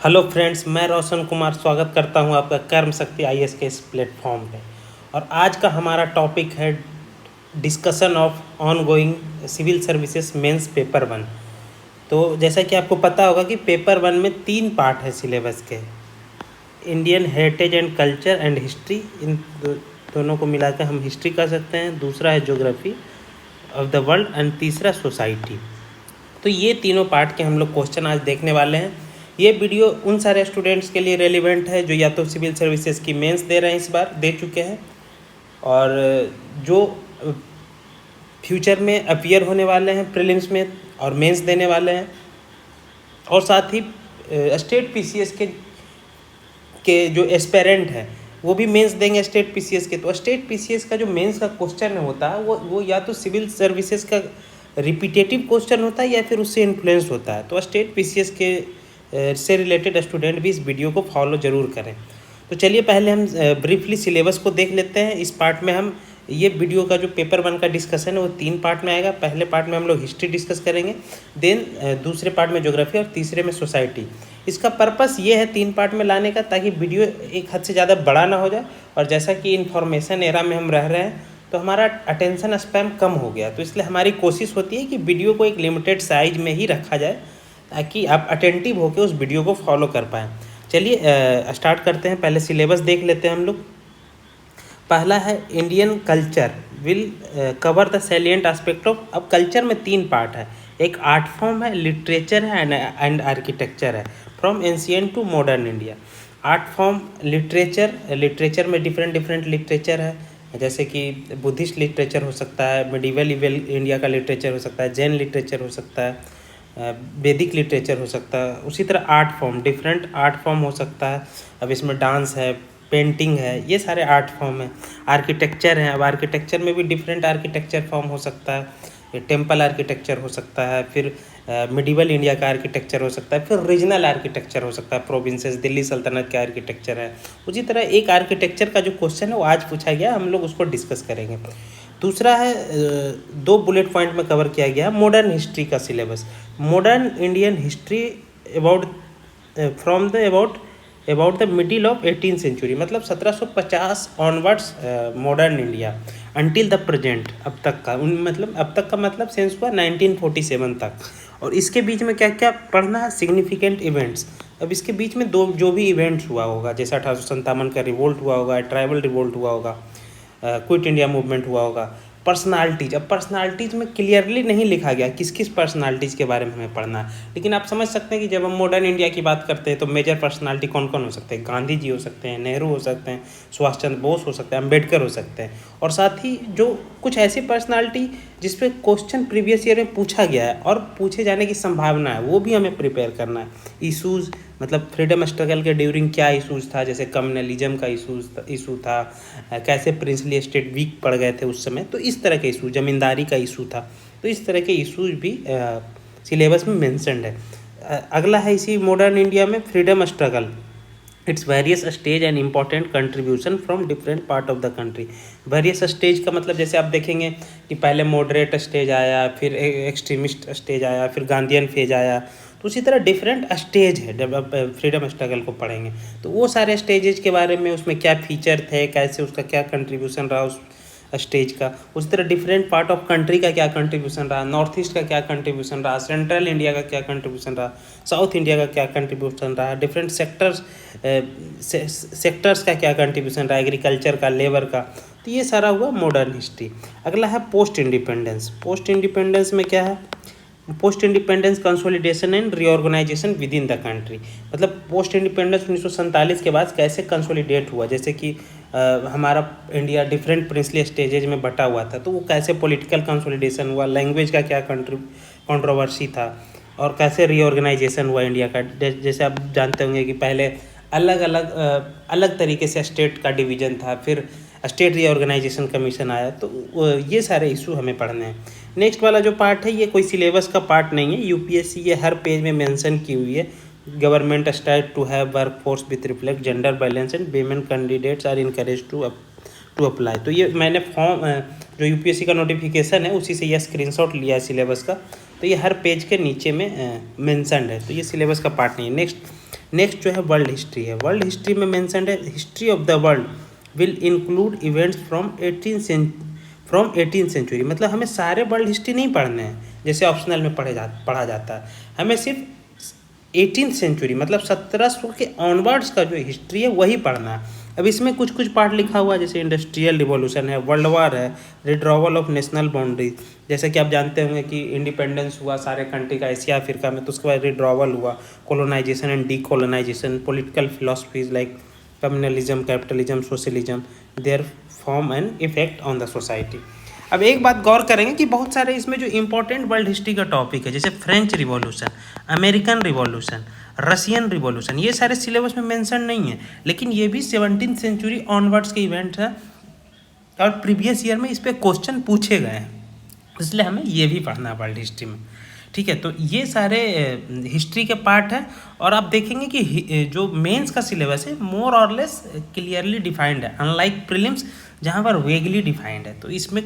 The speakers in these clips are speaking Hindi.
हेलो फ्रेंड्स, मैं रोशन कुमार स्वागत करता हूं आपका कर्म शक्ति आईएएस के इस प्लेटफॉर्म पे। और आज का हमारा टॉपिक है discussion of ongoing civil services mains paper 1। तो जैसा कि आपको पता होगा कि पेपर 1 में 3 पार्ट है सिलेबस के, Indian heritage and culture and history. इन दोनों को मिलाकर हम हिस्ट्री कर सकते हैं। दूसरा है geography of the world and तीसरा सोसाइटी। तो ये तीनों पार्ट के हम लोग क्वेश्चन आज देखने वाले हैं। ये वीडियो उन सारे स्टूडेंट्स के लिए रेलिवेंट है जो या तो सिविल सर्विसेज की मेंस दे रहे हैं, इस बार दे चुके हैं, और जो फ्यूचर में अपीयर होने वाले हैं प्रीलिम्स में और मेंस देने वाले हैं, और साथ ही स्टेट पीसीएस के जो एस्पेरेंट हैं वो भी मेंस देंगे स्टेट पीसीएस के। तो स्टेट पीसीएस का जो मेंस का क्वेश्चन होता है वो या तो सिविल सर्विसेज का रिपीटेटिव क्वेश्चन होता है या फिर उससे इन्फ्लुएंस होता है। तो स्टेट पीसीएस के से रिलेटेड स्टूडेंट भी इस वीडियो को फॉलो ज़रूर करें। तो चलिए पहले हम ब्रीफली सिलेबस को देख लेते हैं। इस पार्ट में हम ये वीडियो का जो पेपर 1 का डिस्कशन है वो 3 पार्ट में आएगा। पहले पार्ट में हम लोग हिस्ट्री डिस्कस करेंगे, देन दूसरे पार्ट में ज्योग्राफी और तीसरे में सोसाइटी। इसका पर्पस ये है 3 पार्ट में लाने का ताकि वीडियो एक हद से ज़्यादा बड़ा ना हो जाए। और जैसा कि इन्फॉर्मेशन एरा में हम रह रहे हैं तो हमारा अटेंशन स्पैम कम हो गया, तो इसलिए हमारी कोशिश होती है कि वीडियो को एक लिमिटेड साइज में ही रखा जाए ताकि आप अटेंटिव होकर उस वीडियो को फॉलो कर पाएँ। चलिए स्टार्ट करते हैं। पहले सिलेबस देख लेते हैं हम लोग। पहला है Indian culture will cover the salient aspect of. अब कल्चर में 3 पार्ट है, एक आर्ट फॉर्म है, लिटरेचर है एंड आर्किटेक्चर है, from ancient to modern India. Art form literature में डिफरेंट लिटरेचर है, जैसे कि बुद्धिस्ट लिटरेचर हो सकता है, मिडिवल इंडिया का लिटरेचर हो सकता है, जैन लिटरेचर हो सकता है, वैदिक लिटरेचर हो सकता है। उसी तरह art form, different art form हो सकता है। अब इसमें डांस है, पेंटिंग है, ये सारे आर्ट फॉर्म है। आर्किटेक्चर है, अब आर्किटेक्चर में भी डिफरेंट आर्किटेक्चर फॉर्म हो सकता है। टेम्पल आर्किटेक्चर हो सकता है, फिर मिडिवल इंडिया का आर्किटेक्चर हो सकता है, फिर रीजनल आर्किटेक्चर हो सकता है, प्रोविंसेस, दिल्ली सल्तनत का आर्किटेक्चर है। उसी तरह एक आर्किटेक्चर का जो क्वेश्चन है वो आज पूछा गया, हम लोग उसको डिस्कस करेंगे। दूसरा है 2 बुलेट पॉइंट में कवर किया गया मॉडर्न हिस्ट्री का syllabus. Modern Indian history about from the about the middle of 18th century, मतलब 1750 onwards modern India until the present, अब तक का मतलब अब तक का मतलब सेंस हुआ 1947 तक। और इसके बीच में क्या क्या पढ़ना है, सिग्निफिकेंट इवेंट्स। अब इसके बीच में जो भी इवेंट्स हुआ होगा, जैसे 1857 का रिवोल्ट हुआ होगा, ट्राइबल रिवोल्ट हुआ होगा, क्विट इंडिया मूवमेंट हुआ होगा। पर्सनालिटीज, अब पर्सनालिटीज़ में क्लियरली नहीं लिखा गया किस किस पर्सनालिटीज़ के बारे में हमें पढ़ना है, लेकिन आप समझ सकते हैं कि जब हम मॉडर्न इंडिया की बात करते हैं तो मेजर पर्सनालिटी कौन कौन हो सकते हैं। गांधी जी हो सकते हैं, नेहरू हो सकते हैं, सुभाष चंद्र बोस हो सकते हैं, अम्बेडकर हो सकते हैं, और साथ ही जो कुछ ऐसी पर्सनालिटी जिस पे क्वेश्चन प्रीवियस ईयर में पूछा गया है और पूछे जाने की संभावना है, वो भी हमें प्रिपेयर करना है। इशूज़, मतलब फ्रीडम स्ट्रगल के ड्यूरिंग क्या इशूज़ था, जैसे कम्युनलिज्म का इशू था, कैसे प्रिंसली स्टेट वीक पड़ गए थे उस समय, तो इस तरह के इशू, जमींदारी का इशू था, तो इस तरह के इशूज़ भी सिलेबस में मेंशन्ड है। अगला है इसी मॉडर्न इंडिया में freedom struggle, its various stage and important contribution from different part of the country. Various stage का मतलब जैसे आप देखेंगे कि पहले मॉडरेट स्टेज आया, फिर एक्सट्रीमिस्ट स्टेज आया, फिर गांधीयन फेज आया, तो उसी तरह डिफरेंट स्टेज है। जब आप फ्रीडम स्ट्रगल को पढ़ेंगे तो वो सारे स्टेजेज के बारे में, उसमें क्या फीचर थे, कैसे उसका क्या कंट्रीब्यूशन रहा उस स्टेज का, उसी तरह डिफरेंट पार्ट ऑफ कंट्री का क्या कंट्रीब्यूशन रहा, नॉर्थ ईस्ट का क्या कंट्रीब्यूशन रहा, सेंट्रल इंडिया का क्या कंट्रीब्यूशन रहा, साउथ इंडिया का क्या कंट्रीब्यूशन रहा, डिफरेंट सेक्टर्स का क्या कंट्रीब्यूशन रहा, एग्रीकल्चर का, लेबर का। तो ये सारा हुआ मॉडर्न हिस्ट्री। अगला है पोस्ट इंडिपेंडेंस। पोस्ट इंडिपेंडेंस में क्या है, post independence consolidation and reorganisation within the country, मतलब पोस्ट इंडिपेंडेंस 1947 के बाद कैसे कंसोलिडेट हुआ, जैसे कि हमारा इंडिया डिफरेंट प्रिंसली स्टेजेज में बटा हुआ था, तो वो कैसे पॉलिटिकल कंसोलिडेशन हुआ, लैंग्वेज का क्या कंट्रोवर्सी था, और कैसे रीऑर्गेनाइजेशन हुआ इंडिया का। जैसे आप जानते होंगे कि पहले अलग तरीके से स्टेट का डिवीज़न था, फिर स्टेट रीऑर्गेनाइजेशन कमीशन आया, तो ये सारे इशू हमें पढ़ने हैं। नेक्स्ट वाला जो पार्ट है ये कोई सिलेबस का पार्ट नहीं है, यूपीएससी ये हर पेज में मेंशन की हुई है। Government start to have work force with reflect gender balance and women candidates are encourage to apply. तो ये मैंने फॉर्म जो यूपीएससी का नोटिफिकेशन है उसी से यह स्क्रीनशॉट लिया है सिलेबस का, तो ये हर पेज के नीचे में मेंशन्ड है, तो ये सिलेबस का पार्ट नहीं है। नेक्स्ट नेक्स्ट जो है वर्ल्ड हिस्ट्री है। वर्ल्ड हिस्ट्री में मेंशन्ड है history of the world will include events from 18th century. मतलब हमें सारे वर्ल्ड हिस्ट्री नहीं पढ़ने हैं जैसे ऑप्शनल में पढ़ा जाता है, हमें सिर्फ 18th सेंचुरी मतलब 1700 के ऑनवर्ड्स का जो हिस्ट्री है वही पढ़ना है। अब इसमें कुछ कुछ पार्ट लिखा हुआ है जैसे इंडस्ट्रियल रिवॉल्यूशन है, वर्ल्ड वार है, रिड्रॉवल ऑफ नेशनल बाउंड्री, जैसे कि आप जानते होंगे कि इंडिपेंडेंस हुआ सारे कंट्री का एशिया अफ्रीका में, तो उसके बाद रिड्रॉवल हुआ, colonisation and decolonisation, political philosophies like communalism, capitalism, socialism, their form and effect on the society. अब एक बात गौर करेंगे कि बहुत सारे इसमें जो इंपॉर्टेंट वर्ल्ड हिस्ट्री का टॉपिक है जैसे French revolution, American revolution, Russian revolution, ये सारे सिलेबस में मेंशन नहीं है, लेकिन ये भी 17th सेंचुरी ऑनवर्ड्स के इवेंट्स हैं और प्रीवियस ईयर में इस पर क्वेश्चन पूछे गए हैं, इसलिए हमें ये भी पढ़ना है वर्ल्ड हिस्ट्री में। ठीक है, तो ये सारे हिस्ट्री के पार्ट हैं और आप देखेंगे कि जो मेंस का सिलेबस है मोर और लेस क्लियरली डिफाइंड है, अनलाइक प्रीलिम्स जहाँ पर वेगली डिफाइंड है। तो इसमें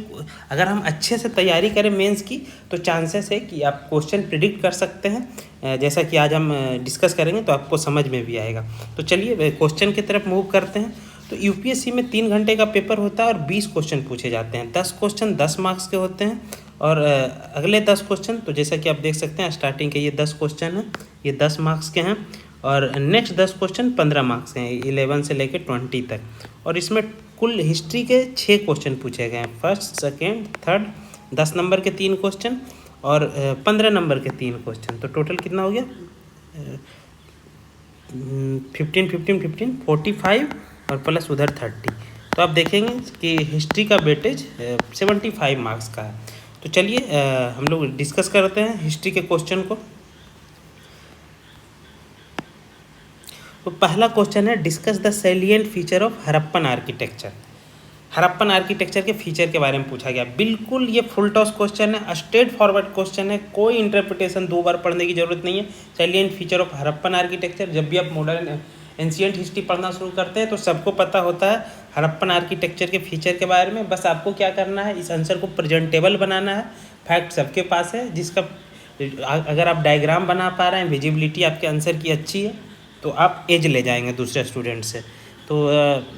अगर हम अच्छे से तैयारी करें मेंस की तो चांसेस है कि आप क्वेश्चन प्रिडिक्ट कर सकते हैं, जैसा कि आज हम डिस्कस करेंगे तो आपको समझ में भी आएगा। तो चलिए क्वेश्चन की तरफ मूव करते हैं। तो यूपीएससी में 3 घंटे का पेपर होता है और 20 क्वेश्चन पूछे जाते हैं। 10 क्वेश्चन 10 मार्क्स के होते हैं और अगले 10 क्वेश्चन तो जैसा कि आप देख सकते हैं स्टार्टिंग के ये 10 क्वेश्चन हैं, ये 10 मार्क्स के हैं और नेक्स्ट 10 क्वेश्चन 15 मार्क्स के हैं, 11 से लेकर 20 तक। और इसमें कुल हिस्ट्री के 6 क्वेश्चन पूछे गए हैं, फर्स्ट, सेकेंड, थर्ड, 10 नंबर के 3 क्वेश्चन और 15 नंबर के 3 क्वेश्चन। तो टोटल कितना हो गया 15, 15, 15, 45 और प्लस उधर 30। तो आप देखेंगे कि हिस्ट्री का वेटेज 75 मार्क्स का है। तो चलिए हम लोग डिस्कस करते हैं हिस्ट्री के क्वेश्चन को। तो पहला क्वेश्चन है discuss the salient feature of Harappan architecture. Harappan architecture के फीचर के बारे में पूछा गया। बिल्कुल ये फुल टॉस क्वेश्चन है, स्ट्रेट फॉरवर्ड क्वेश्चन है, कोई इंटरप्रिटेशन 2 बार पढ़ने की जरूरत नहीं है। Salient feature of Harappan architecture, जब भी आप मॉडर्न एंशिएंट हिस्ट्री पढ़ना शुरू करते हैं तो सबको पता होता है हड़प्पन आर्किटेक्चर के फीचर के बारे में। बस आपको क्या करना है, इस आंसर को प्रेजेंटेबल बनाना है। फैक्ट सबके पास है, जिसका अगर आप डायग्राम बना पा रहे हैं, विजिबिलिटी आपके आंसर की अच्छी है तो आप एज ले जाएंगे दूसरे स्टूडेंट से। तो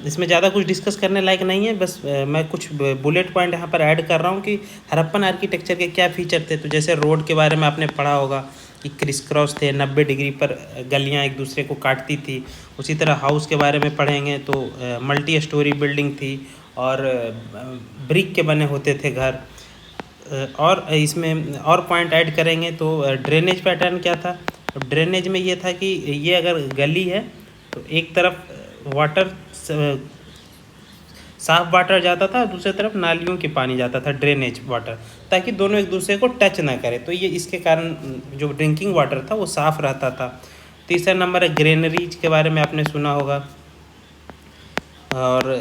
इसमें ज़्यादा कुछ डिस्कस करने लायक नहीं है, बस मैं कुछ बुलेट पॉइंट यहाँ पर ऐड कर रहा हूँ कि हड़प्पन आर्किटेक्चर के क्या फीचर थे। तो जैसे रोड के बारे में आपने पढ़ा होगा कि क्रिस क्रॉस थे, 90 डिग्री पर गलियाँ एक दूसरे को काटती थी। उसी तरह हाउस के बारे में पढ़ेंगे तो मल्टी स्टोरी बिल्डिंग थी और ब्रिक के बने होते थे घर। और इसमें और पॉइंट ऐड करेंगे तो ड्रेनेज पैटर्न क्या था। तो ड्रेनेज में ये था कि ये अगर गली है तो एक तरफ वाटर साफ वाटर जाता था, दूसरी तरफ नालियों के पानी जाता था, ड्रेनेज वाटर, ताकि दोनों एक दूसरे को टच ना करे। तो ये इसके कारण जो ड्रिंकिंग वाटर था वो साफ़ रहता था। तीसरा नंबर है ग्रेनरीज के बारे में आपने सुना होगा और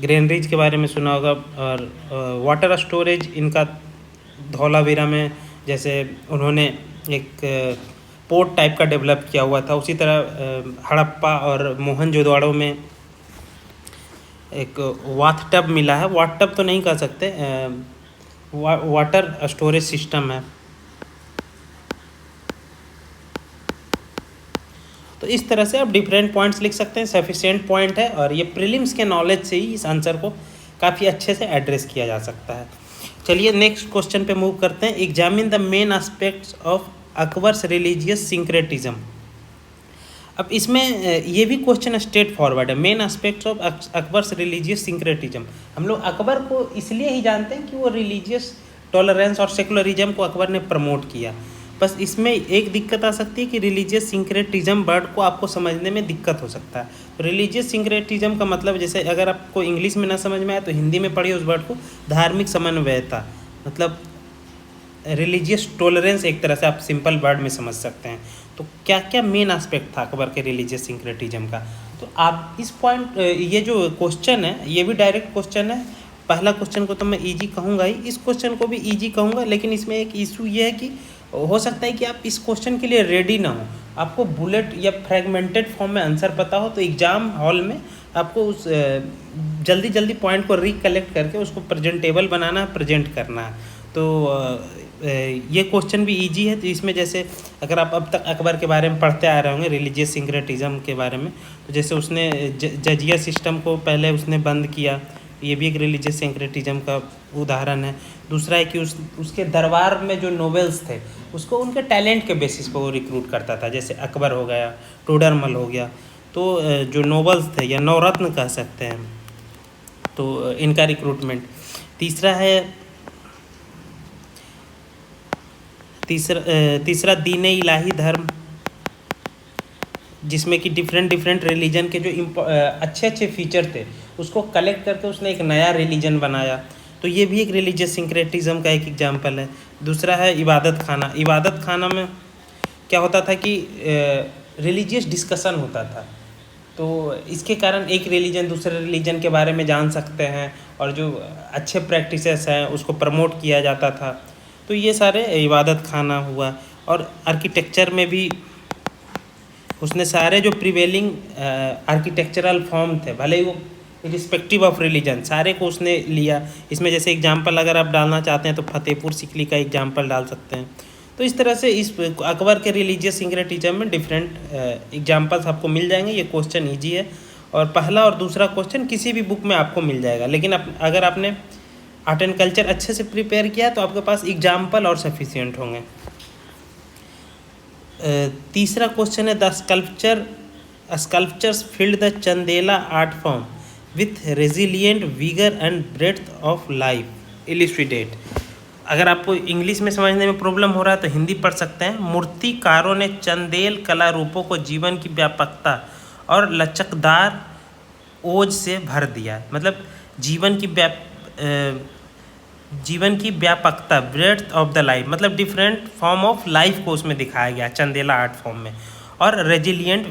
ग्रेनरीज के बारे में सुना होगा। और वाटर स्टोरेज इनका धौलावीरा में जैसे उन्होंने एक पोर्ट टाइप का डेवलप किया हुआ था। उसी तरह हड़प्पा और मोहनजोदड़ो में एक वाथ टब मिला है, वाथ टब तो नहीं कह सकते, वाटर स्टोरेज सिस्टम है। तो इस तरह से आप डिफरेंट पॉइंट्स लिख सकते हैं, सफिशिएंट पॉइंट है और ये प्रीलिम्स के नॉलेज से ही इस आंसर को काफ़ी अच्छे से एड्रेस किया जा सकता है। चलिए नेक्स्ट क्वेश्चन पे मूव करते हैं। Examine the main aspects of Akbar's religious syncretism. अब इसमें ये भी क्वेश्चन स्ट्रेट फॉरवर्ड है, main aspects of Akbar's religious syncretism. हम लोग अकबर को इसलिए ही जानते हैं कि वो रिलीजियस टॉलरेंस और सेकुलरिज्म को अकबर ने प्रमोट किया। बस इसमें एक दिक्कत आ सकती है कि रिलीजियस सिंक्रेटिज्म वर्ड को आपको समझने में दिक्कत हो सकता है। तो रिलीजियस सिंक्रेटिज्म का मतलब, जैसे अगर आपको इंग्लिश में ना समझ में आए तो हिंदी में पढ़िए उस वर्ड को, धार्मिक समन्वयता, मतलब रिलीजियस टॉलरेंस एक तरह से आप सिंपल वर्ड में समझ सकते हैं। तो क्या क्या मेन एस्पेक्ट था अकबर के रिलीजियस सिंक्रेटिज्म का। तो आप इस पॉइंट, ये जो क्वेश्चन है ये भी डायरेक्ट क्वेश्चन है। पहला क्वेश्चन को तो मैं इजी कहूँगा ही, इस क्वेश्चन को भी इजी कहूँगा, लेकिन इसमें एक इशू ये है कि हो सकता है कि आप इस क्वेश्चन के लिए रेडी ना हो, आपको बुलेट या फ्रेगमेंटेड फॉर्म में आंसर पता हो, तो एग्ज़ाम हॉल में आपको उस जल्दी जल्दी पॉइंट को रिकलेक्ट करके उसको प्रेजेंटेबल बनाना है, प्रेजेंट करना है। तो ये क्वेश्चन भी इजी है। तो इसमें जैसे अगर आप अब तक अकबर के बारे में पढ़ते आ रहे होंगे, रिलीजियस सिंक्रेटिज्म के बारे में, तो जैसे उसने जजिया सिस्टम को पहले उसने बंद किया, ये भी एक रिलीजियस सिंक्रेटिज्म का उदाहरण है। दूसरा है कि उसके दरबार में जो नोबेल्स थे उसको उनके टैलेंट के बेसिस पर वो रिक्रूट करता था, जैसे अकबर हो गया, टोडरमल हो गया। तो जो नोबल्स थे या नवरत्न कह सकते हैं, तो इनका रिक्रूटमेंट। तीसरा दीन इलाही धर्म, जिसमें कि डिफरेंट डिफरेंट रिलीजन के जो अच्छे अच्छे फीचर थे उसको कलेक्ट करके उसने एक नया रिलीजन बनाया। तो ये भी एक रिलीजियस सिंक्रेटिज्म का एक एग्जांपल है। दूसरा है इबादत खाना। इबादत खाना में क्या होता था कि रिलीजियस डिस्कशन होता था, तो इसके कारण एक रिलीजन दूसरे रिलीजन के बारे में जान सकते हैं और जो अच्छे प्रैक्टिसेस हैं उसको प्रमोट किया जाता था। तो ये सारे इबादत खाना हुआ। और आर्किटेक्चर में भी उसने सारे जो प्रिवेलिंग आर्किटेक्चरल फॉर्म थे, भले ही वो रिस्पेक्टिव ऑफ रिलीजन, सारे को उसने लिया। इसमें जैसे एग्जांपल अगर आप डालना चाहते हैं तो फतेहपुर सिकरी का एग्जांपल डाल सकते हैं। तो इस तरह से इस अकबर के रिलीजियस सिंक्रेटिज्म में डिफरेंट एग्जांपल्स आपको मिल जाएंगे। ये क्वेश्चन ईजी है और पहला और दूसरा क्वेश्चन किसी भी बुक में आपको मिल जाएगा। लेकिन अगर आपने आर्ट एंड कल्चर अच्छे से प्रिपेयर किया तो आपके पास एग्जाम्पल और सफिशिएंट होंगे। तीसरा क्वेश्चन है the sculptures filled the Chandela art form with resilient vigour and breadth of life illustrated. अगर आपको इंग्लिश में समझने में प्रॉब्लम हो रहा है तो हिंदी पढ़ सकते हैं। मूर्तिकारों ने चंदेल कला रूपों को जीवन की व्यापकता और लचकदार ओज से भर दिया। मतलब जीवन की व्यापकता, ब्रेड्थ ऑफ द लाइफ, मतलब डिफरेंट फॉर्म ऑफ लाइफ को उसमें दिखाया गया चंदेला आर्ट फॉर्म में। और रेजिलियंट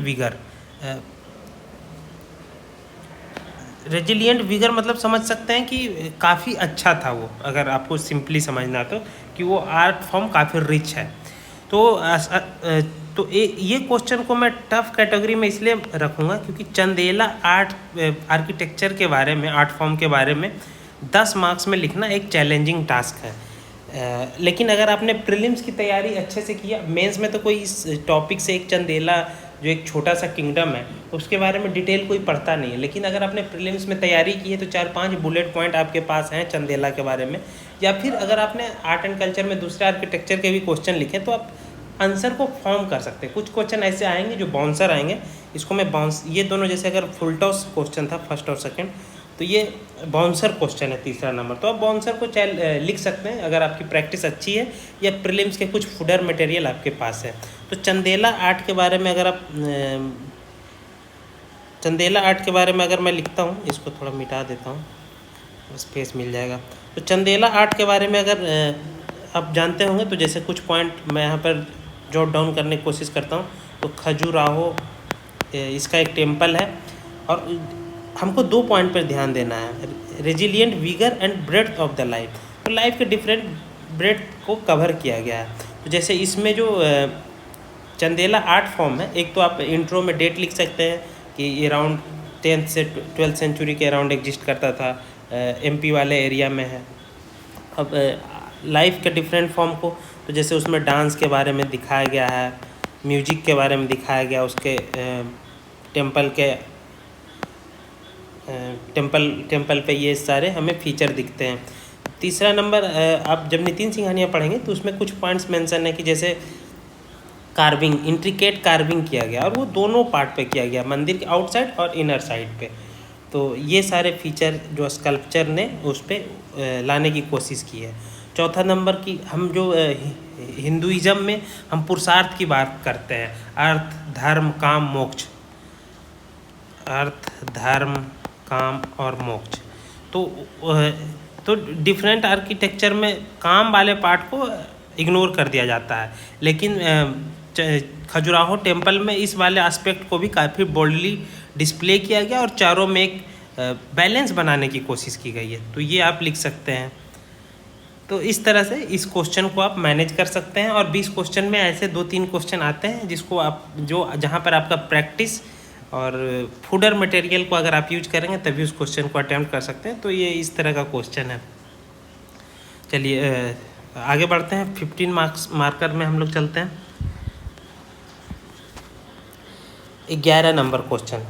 विगर मतलब समझ सकते हैं कि काफ़ी अच्छा था वो, अगर आपको सिंपली समझना तो, कि वो आर्ट फॉर्म काफ़ी रिच है। तो ये क्वेश्चन को मैं टफ कैटेगरी में इसलिए रखूँगा क्योंकि चंदेला आर्किटेक्चर के बारे में, आर्ट फॉर्म के बारे में 10 मार्क्स में लिखना एक चैलेंजिंग टास्क है। लेकिन अगर आपने प्रीलिम्स की तैयारी अच्छे से किया, मेंस में तो कोई इस टॉपिक से, एक चंदेला जो एक छोटा सा किंगडम है उसके बारे में डिटेल कोई पढ़ता नहीं है। लेकिन अगर आपने प्रीलिम्स में तैयारी की है तो 4-5 बुलेट पॉइंट आपके पास हैं चंदेला के बारे में, या फिर अगर आपने आर्ट एंड कल्चर में दूसरे आर्किटेक्चर के भी क्वेश्चन लिखे तो आप आंसर को फॉर्म कर सकते हैं। कुछ क्वेश्चन ऐसे आएंगे जो बाउंसर आएंगे, इसको मैं ये दोनों, जैसे अगर फुल टॉस क्वेश्चन था फर्स्ट और सेकेंड, तो ये बाउंसर क्वेश्चन है तीसरा नंबर। तो आप बाउंसर को लिख सकते हैं अगर आपकी प्रैक्टिस अच्छी है या प्रीलिम्स के कुछ फुडर मटेरियल आपके पास है। तो चंदेला आर्ट के बारे में अगर मैं लिखता हूँ, इसको थोड़ा मिटा देता हूँ, स्पेस मिल जाएगा। तो चंदेला आर्ट के बारे में अगर आप जानते होंगे तो जैसे कुछ पॉइंट मैं यहाँ पर जॉट डाउन करने की कोशिश करता हूँ। तो खजुराहो इसका एक टेम्पल है और हमको 2 पॉइंट पर ध्यान देना है, resilient vigour and breadth of the life. तो लाइफ के डिफरेंट ब्रेड्थ को कवर किया गया है। तो जैसे इसमें जो चंदेला आर्ट फॉर्म है, एक तो आप इंट्रो में डेट लिख सकते हैं कि ये अराउंड 10th से 12th सेंचुरी के अराउंड एग्जिस्ट करता था, MP वाले एरिया में है। अब लाइफ के डिफरेंट फॉर्म को, तो जैसे उसमें डांस के बारे में दिखाया गया है, म्यूजिक के बारे में दिखाया गया, उसके टेम्पल पे ये सारे हमें फीचर दिखते हैं। तीसरा नंबर, आप जब नितिन सिंघानिया पढ़ेंगे तो उसमें कुछ पॉइंट्स मेंशन है कि जैसे कार्विंग, इंट्रिकेट कार्विंग किया गया और वो दोनों पार्ट पे किया गया, मंदिर के आउटसाइड और इनर साइड पे। तो ये सारे फीचर जो स्कल्पचर ने उस पर लाने की कोशिश की है। चौथा नंबर की, हम जो हिंदुइज्म में हम पुरुषार्थ की बात करते हैं, अर्थ धर्म काम मोक्ष, अर्थ धर्म काम और मोक्ष। तो डिफरेंट आर्किटेक्चर में काम वाले पार्ट को इग्नोर कर दिया जाता है, लेकिन खजुराहो टेम्पल में इस वाले एस्पेक्ट को भी काफ़ी बोल्डली डिस्प्ले किया गया और चारों में एक बैलेंस बनाने की कोशिश की गई है। तो ये आप लिख सकते हैं। तो इस तरह से इस क्वेश्चन को आप मैनेज कर सकते हैं। और 20 क्वेश्चन में ऐसे 2-3 क्वेश्चन आते हैं जिसको आप जहाँ पर आपका प्रैक्टिस और फूडर मटेरियल को अगर आप यूज करेंगे तभी उस क्वेश्चन को अटेम्प्ट कर सकते हैं। तो ये इस तरह का क्वेश्चन है। चलिए, आगे बढ़ते हैं। 15 मार्क्स मार्कर में हम लोग चलते हैं। 11 number question,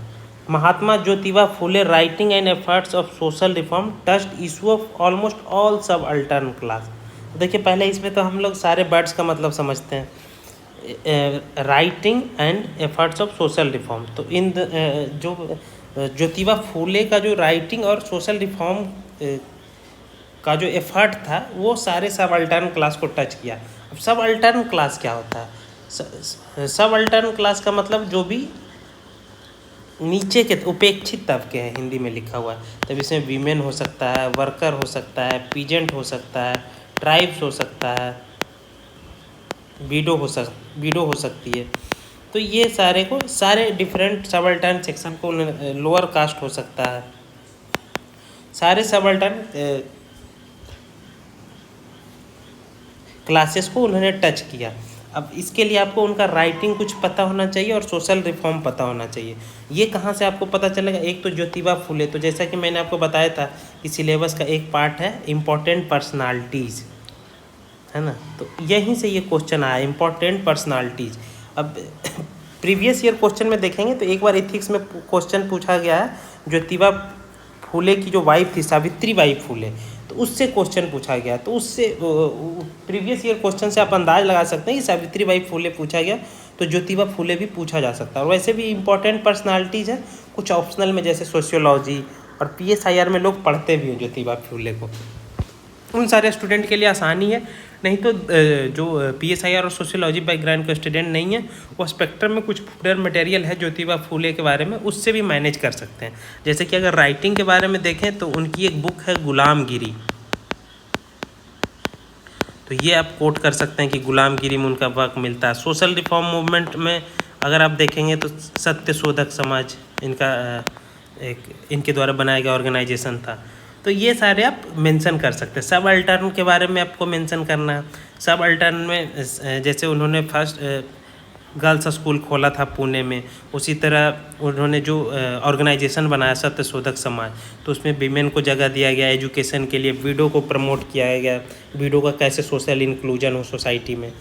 Mahatma Jyotiba Phule writing and efforts of social reform touched issue of almost all सब अल्टर्न क्लास। देखिए पहले इसमें तो हम लोग सारे वर्ड्स का मतलब समझते हैं। Writing and efforts of social reform, तो इन जो ज्योतिबा फुले का जो राइटिंग और सोशल रिफॉर्म का जो एफर्ट था वो सारे सब अल्टर्न क्लास को टच किया। अब सब अल्टर्न क्लास क्या होता है? सब अल्टर्न क्लास का मतलब जो भी नीचे के उपेक्षित तबके हैं, हिंदी में लिखा हुआ है। तब इसमें वीमेन हो सकता है, वर्कर हो सकता है, पीजेंट हो सकता है, ट्राइब्स हो सकता है, विडो हो सकती है। तो ये सारे डिफरेंट सबअल्टर्न सेक्शन को, लोअर कास्ट हो सकता है, सारे सबअल्टर्न क्लासेस को उन्होंने टच किया। अब इसके लिए आपको उनका राइटिंग कुछ पता होना चाहिए और सोशल रिफॉर्म पता होना चाहिए। ये कहाँ से आपको पता चलेगा? एक तो ज्योतिबा फुले, तो जैसा कि मैंने आपको बताया था कि सिलेबस का एक पार्ट है इम्पोर्टेंट पर्सनालिटीज़, है ना। तो यहीं से ये क्वेश्चन आया, इम्पोर्टेंट पर्सनालिटीज़। अब प्रीवियस ईयर क्वेश्चन में देखेंगे तो एक बार एथिक्स में क्वेश्चन पूछा गया है, ज्योतिबा फुले की जो वाइफ थी सावित्रीबाई फुले, तो उससे क्वेश्चन पूछा गया। तो उससे प्रीवियस ईयर क्वेश्चन से आप अंदाज लगा सकते हैं कि सावित्रीबाई फुले पूछा गया तो ज्योतिबा फुले भी पूछा जा सकता है। और वैसे भी इंपॉर्टेंट पर्सनालिटीज़ है, कुछ ऑप्शनल में जैसे सोशियोलॉजी और PSIR में लोग पढ़ते भी हैं ज्योतिबा फुले को। उन सारे स्टूडेंट के लिए आसानी है, नहीं तो जो PSIR और सोशियोलॉजी बैकग्राउंड के स्टूडेंट नहीं है वो स्पेक्ट्रम में कुछ फुटर मटेरियल है ज्योतिबा फुले के बारे में, उससे भी मैनेज कर सकते हैं। जैसे कि अगर राइटिंग के बारे में देखें तो उनकी एक बुक है गुलामगिरी, तो ये आप कोट कर सकते हैं कि गुलामगिरी में उनका वर्क मिलता है। सोशल रिफॉर्म मूवमेंट में अगर आप देखेंगे तो सत्य शोधक समाज इनके द्वारा बनाया गया ऑर्गेनाइजेशन था। तो ये सारे आप मेंशन कर सकते हैं। सब अल्टर्न के बारे में आपको मेंशन करना है। सब अल्टर्न में जैसे उन्होंने फर्स्ट गर्ल्स स्कूल खोला था पुणे में, उसी तरह उन्होंने जो ऑर्गेनाइजेशन बनाया सत्य शोधक समाज, तो उसमें वीमेन को जगह दिया गया एजुकेशन के लिए, विडो को प्रमोट किया गया, विडो का कैसे सोशल इंक्लूजन हो सोसाइटी में।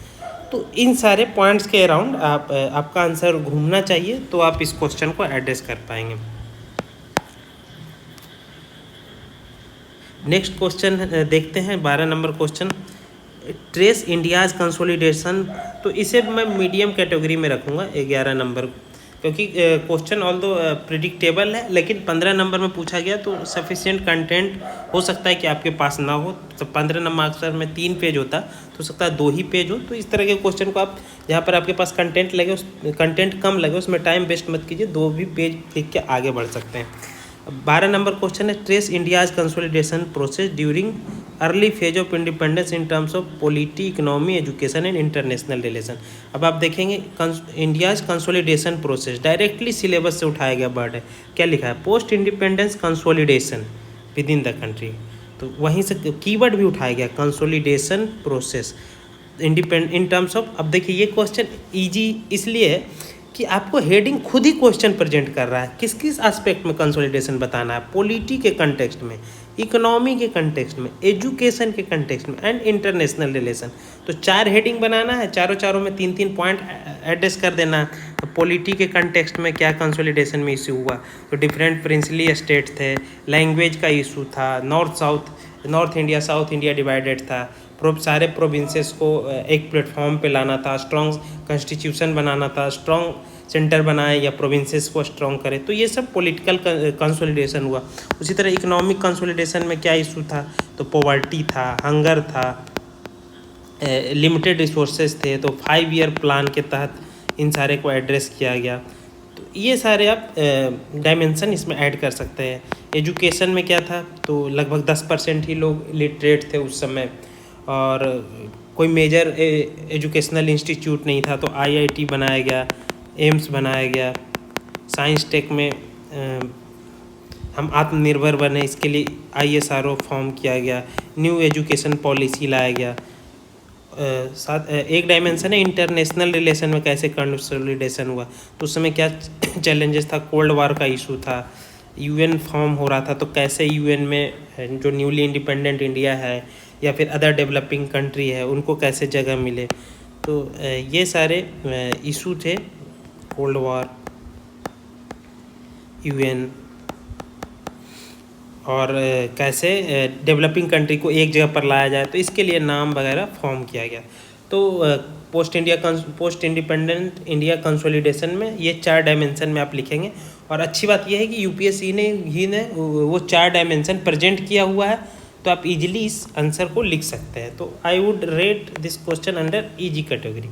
तो इन सारे पॉइंट्स के अराउंड आपका आंसर घूमना चाहिए, तो आप इस क्वेश्चन को एड्रेस कर पाएंगे। नेक्स्ट क्वेश्चन देखते हैं, 12 number question, trace India's consolidation. तो इसे मैं मीडियम कैटेगरी में रखूँगा 11 नंबर, क्योंकि क्वेश्चन ऑल दो प्रिडिक्टेबल है, लेकिन 15 नंबर में पूछा गया तो सफिशिएंट कंटेंट हो सकता है कि आपके पास ना हो। तो 15 नंबर अक्सर में 3 पेज होता, तो सकता है 2 ही पेज हो। तो इस तरह के क्वेश्चन को आप जहाँ पर आपके पास कंटेंट कम लगे उसमें टाइम वेस्ट मत कीजिए, 2 भी पेज लिख के आगे बढ़ सकते हैं। 12 नंबर क्वेश्चन है, trace India's consolidation process during early phase of independence in terms of polity, economy, education and international relation. अब आप देखेंगे India's consolidation process directly syllabus से उठाया गया वर्ड है। क्या लिखा है? Post independence consolidation with in the country, तो वहीं से कीवर्ड भी उठाया गया, consolidation process in terms of. अब देखिए ये क्वेश्चन ईजी इसलिए है कि आपको हेडिंग खुद ही क्वेश्चन प्रेजेंट कर रहा है, किस किस एस्पेक्ट में कंसोलिडेशन बताना है, पॉलिटी के कंटेक्स्ट में, इकोनॉमी के कंटेक्स्ट में, एजुकेशन के कंटेक्स्ट में एंड इंटरनेशनल रिलेशन। तो 4 हेडिंग बनाना है, चारों में 3-3 पॉइंट एड्रेस कर देना है। तो पॉलिटी के कंटेक्स्ट में क्या कंसोलिडेशन में इशू हुआ, तो डिफरेंट प्रिंसली स्टेट थे, लैंग्वेज का इशू था, north India south India divided था, सारे प्रोविंसेस को एक प्लेटफॉर्म पे लाना था, स्ट्रॉन्ग कॉन्स्टिट्यूशन बनाना था, स्ट्रॉन्ग सेंटर बनाए या प्रोविंसेस को स्ट्रॉन्ग करे। तो ये सब पॉलिटिकल कंसोलिडेशन हुआ। उसी तरह इकोनॉमिक कंसोलिडेशन में क्या इशू था, तो पॉवर्टी था, हंगर था, लिमिटेड रिसोर्सेज थे, तो 5 ईयर प्लान के तहत इन सारे को एड्रेस किया गया। तो ये सारे आप डायमेंशन इसमें ऐड कर सकते हैं। एजुकेशन में क्या था, तो लगभग 10% ही लोग लिटरेट थे उस समय, और कोई मेजर एजुकेशनल इंस्टीट्यूट नहीं था, तो IIT बनाया गया, एम्स बनाया गया। साइंस टेक में हम आत्मनिर्भर बने, इसके लिए ISRO फॉर्म किया गया, न्यू एजुकेशन पॉलिसी लाया गया। साथ एक डायमेंशन है इंटरनेशनल रिलेशन में कैसे कंसोलिडेशन हुआ, तो उस समय क्या चैलेंजेस था, कोल्ड वार का इशू था, UN फॉर्म हो रहा था, तो कैसे UN में जो न्यूली इंडिपेंडेंट इंडिया है या फिर अदर डेवलपिंग कंट्री है उनको कैसे जगह मिले। तो ये सारे इशू थे, कोल्ड वॉर, यूएन, और कैसे डेवलपिंग कंट्री को एक जगह पर लाया जाए, तो इसके लिए नाम वगैरह फॉर्म किया गया। तो पोस्ट इंडिपेंडेंट इंडिया कंसोलिडेशन में ये 4 डायमेंशन में आप लिखेंगे। और अच्छी बात यह है कि यूपीएससी ने वो 4 डायमेंशन प्रेजेंट किया हुआ है, तो आप इजीली इस आंसर को लिख सकते हैं। तो I would rate this question under easy category.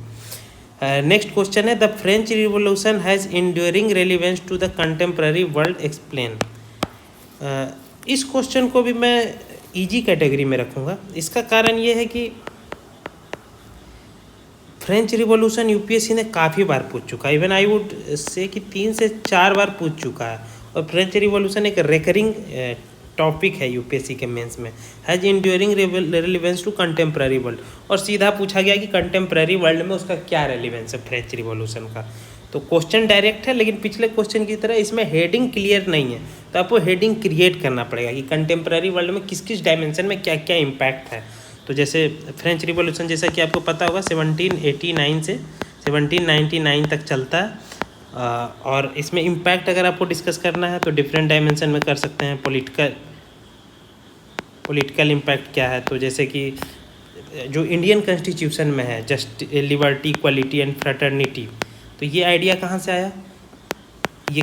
Next question है, the French revolution has enduring relevance to the contemporary world, explain. इस क्वेश्चन को भी मैं इजी कैटेगरी में रखूँगा। इसका कारण ये है कि फ्रेंच रिवॉल्यूशन यूपीएससी ने काफ़ी बार पूछ चुका है, इवन आई वुड से कि 3 से 4 बार पूछ चुका है। और फ्रेंच रिवॉल्यूशन एक रेकरिंग टॉपिक है यूपीएससी के मेंस में, has enduring relevance to contemporary world. और सीधा पूछा गया कि कंटेम्प्रेरी वर्ल्ड में उसका क्या रेलिवेंस है फ्रेंच रिवॉल्यूशन का। तो क्वेश्चन डायरेक्ट है, लेकिन पिछले क्वेश्चन की तरह इसमें हेडिंग क्लियर नहीं है, तो आपको हेडिंग क्रिएट करना पड़ेगा कि कंटेम्प्रेरी वर्ल्ड में किस किस डायमेंशन में क्या क्या इम्पैक्ट है। तो जैसे फ्रेंच रिवॉल्यूशन, जैसा कि आपको पता होगा, 1789 से 1799 तक चलता है। और इसमें इम्पैक्ट अगर आपको डिस्कस करना है तो डिफरेंट डायमेंशन में कर सकते हैं। पॉलिटिकल इम्पैक्ट क्या है, तो जैसे कि जो इंडियन कॉन्स्टिट्यूशन में है, just liberty, equality and fraternity, तो ये आइडिया कहाँ से आया? ये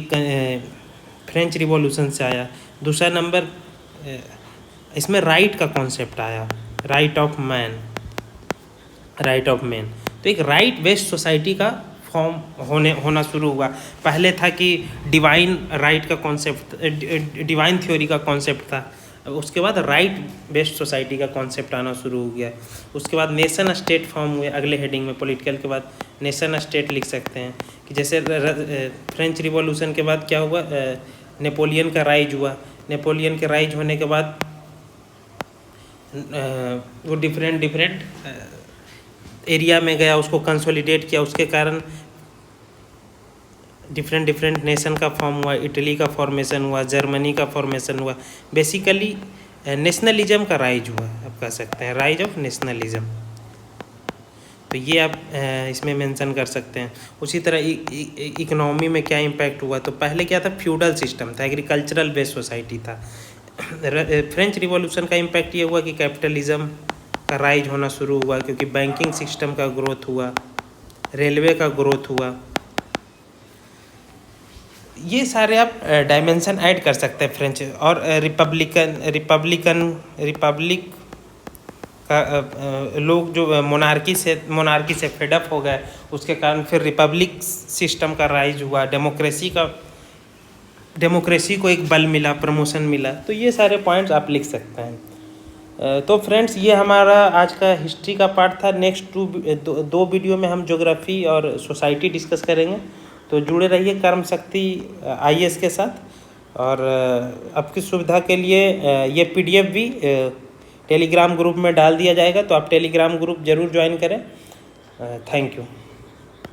फ्रेंच रिवॉल्यूशन से आया। दूसरा नंबर, इसमें राइट का कॉन्सेप्ट आया, राइट ऑफ मैन। तो एक राइट बेस्ड सोसाइटी का फॉर्म होना शुरू हुआ। पहले था कि डिवाइन राइट का कॉन्सेप्ट, डिवाइन थ्योरी का कॉन्सेप्ट था। उसके बाद राइट बेस्ड सोसाइटी का कॉन्सेप्ट आना शुरू हो गया। उसके बाद नेशन स्टेट फॉर्म हुए। अगले हेडिंग में पॉलिटिकल के बाद नेशन स्टेट लिख सकते हैं कि जैसे फ्रेंच रिवॉल्यूशन के बाद क्या हुआ, नेपोलियन का राइज हुआ। नेपोलियन के राइज होने के बाद वो डिफरेंट एरिया में गया, उसको कंसोलिडेट किया, उसके कारण डिफरेंट नेशन का फॉर्म हुआ। इटली का फॉर्मेशन हुआ, जर्मनी का फॉर्मेशन हुआ। बेसिकली नेशनलिज्म का राइज हुआ, आप कह सकते हैं, राइज ऑफ नेशनलिज्म। तो ये आप इसमें मेंशन कर सकते हैं। उसी तरह इकोनॉमी में क्या इम्पैक्ट हुआ, तो पहले क्या था, फ्यूडल सिस्टम था, एग्रीकल्चरल बेस्ड सोसाइटी था। फ्रेंच रिवॉल्यूशन का इम्पैक्ट ये हुआ कि कैपिटलिज्म का राइज होना शुरू हुआ, क्योंकि बैंकिंग सिस्टम का ग्रोथ हुआ, रेलवे का ग्रोथ हुआ। ये सारे आप डायमेंशन ऐड कर सकते हैं फ्रेंच। और रिपब्लिक का लोग जो मोनार्की से फेडअप हो गए, उसके कारण फिर रिपब्लिक सिस्टम का राइज हुआ। डेमोक्रेसी को एक बल मिला, प्रमोशन मिला। तो ये सारे पॉइंट्स आप लिख सकते हैं। तो फ्रेंड्स, ये हमारा आज का हिस्ट्री का पार्ट था। नेक्स्ट दो वीडियो में हम ज्योग्राफी और सोसाइटी डिस्कस करेंगे। तो जुड़े रहिए कर्म शक्ति IAS के साथ। और आपकी सुविधा के लिए ये PDF भी टेलीग्राम ग्रुप में डाल दिया जाएगा, तो आप टेलीग्राम ग्रुप ज़रूर ज्वाइन करें। Thank you.